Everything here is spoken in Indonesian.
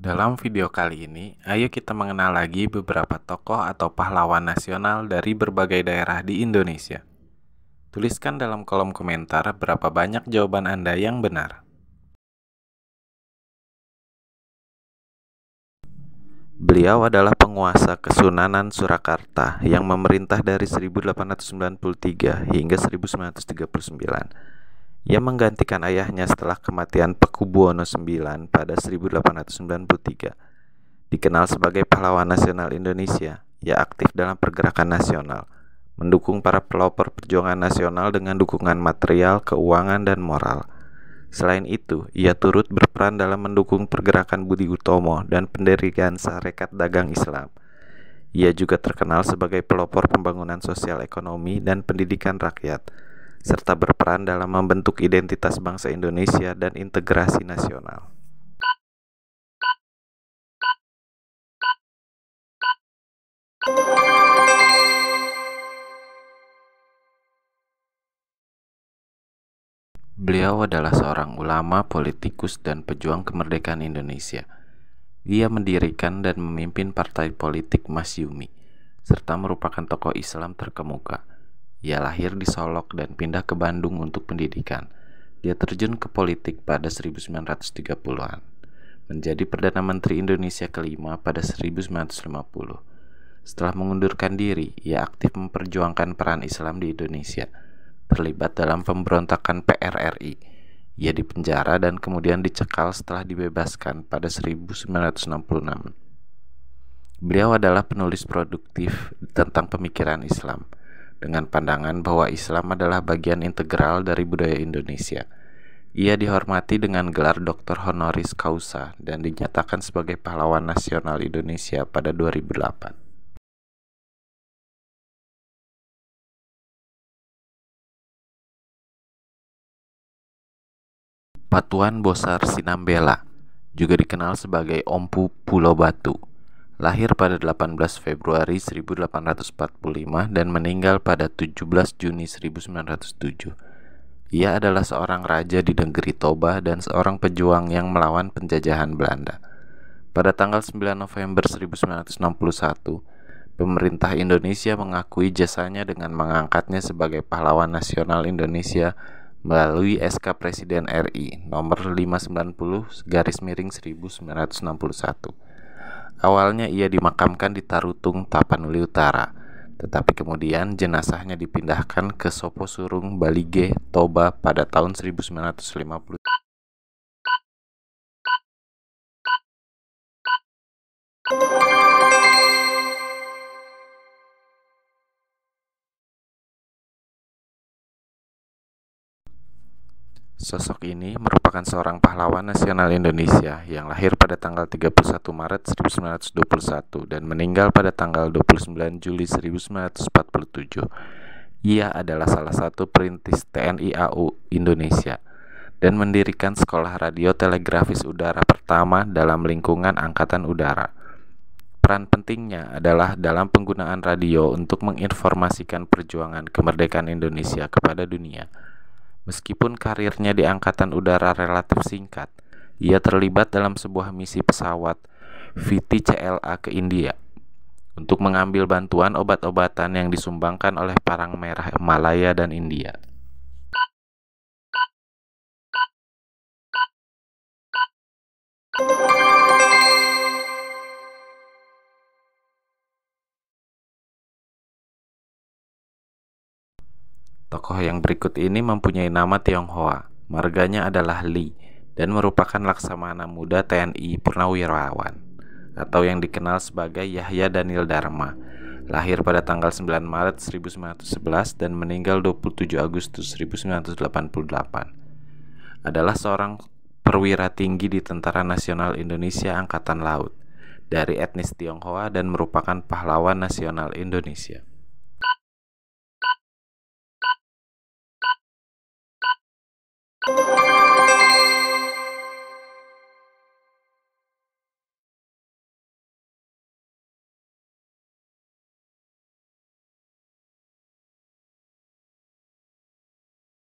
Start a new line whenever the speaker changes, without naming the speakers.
Dalam video kali ini, ayo kita mengenal lagi beberapa tokoh atau pahlawan nasional dari berbagai daerah di Indonesia. Tuliskan dalam kolom komentar berapa banyak jawaban Anda yang benar. Beliau adalah penguasa Kesunanan Surakarta yang memerintah dari 1893 hingga 1939. Ia menggantikan ayahnya setelah kematian Pakubuwono IX pada 1893. Dikenal sebagai pahlawan nasional Indonesia, ia aktif dalam pergerakan nasional, mendukung para pelopor perjuangan nasional dengan dukungan material, keuangan, dan moral. Selain itu, ia turut berperan dalam mendukung pergerakan Budi Utomo dan pendirian Sarekat Dagang Islam. Ia juga terkenal sebagai pelopor pembangunan sosial ekonomi dan pendidikan rakyat, serta berperan dalam membentuk identitas bangsa Indonesia dan integrasi nasional. Beliau adalah seorang ulama, politikus, dan pejuang kemerdekaan Indonesia. Ia mendirikan dan memimpin partai politik Masyumi, serta merupakan tokoh Islam terkemuka. Ia lahir di Solok dan pindah ke Bandung untuk pendidikan. Dia terjun ke politik pada 1930-an, menjadi Perdana Menteri Indonesia kelima pada 1950. Setelah mengundurkan diri, ia aktif memperjuangkan peran Islam di Indonesia, terlibat dalam pemberontakan PRRI. Ia dipenjara dan kemudian dicekal setelah dibebaskan pada 1966. Beliau adalah penulis produktif tentang pemikiran Islam, dengan pandangan bahwa Islam adalah bagian integral dari budaya Indonesia. Ia dihormati dengan gelar Dr. Honoris Causa dan dinyatakan sebagai pahlawan nasional Indonesia pada 2008. Patuan Bosar Sinambela, juga dikenal sebagai Ompu Pulau Batu, lahir pada 18 Februari 1845 dan meninggal pada 17 Juni 1907. Ia adalah seorang raja di negeri Toba dan seorang pejuang yang melawan penjajahan Belanda. Pada tanggal 9 November 1961, pemerintah Indonesia mengakui jasanya dengan mengangkatnya sebagai pahlawan nasional Indonesia melalui SK Presiden RI nomor 590/1961. Awalnya ia dimakamkan di Tarutung, Tapanuli Utara, tetapi kemudian jenazahnya dipindahkan ke Soposurung, Balige, Toba pada tahun 1950. Sosok ini merupakan seorang pahlawan nasional Indonesia yang lahir pada tanggal 31 Maret 1921 dan meninggal pada tanggal 29 Juli 1947. Ia adalah salah satu perintis TNI AU Indonesia dan mendirikan sekolah radio telegrafis udara pertama dalam lingkungan Angkatan Udara. Peran pentingnya adalah dalam penggunaan radio untuk menginformasikan perjuangan kemerdekaan Indonesia kepada dunia. Meskipun karirnya di Angkatan Udara relatif singkat, ia terlibat dalam sebuah misi pesawat VT-CLA ke India untuk mengambil bantuan obat-obatan yang disumbangkan oleh Perang Merah Malaya dan India. Tokoh yang berikut ini mempunyai nama Tionghoa, marganya adalah Li, dan merupakan laksamana muda TNI Purnawirawan, atau yang dikenal sebagai Yahya Daniel Dharma, lahir pada tanggal 9 Maret 1911 dan meninggal 27 Agustus 1988. Adalah seorang perwira tinggi di Tentara Nasional Indonesia Angkatan Laut, dari etnis Tionghoa dan merupakan pahlawan nasional Indonesia.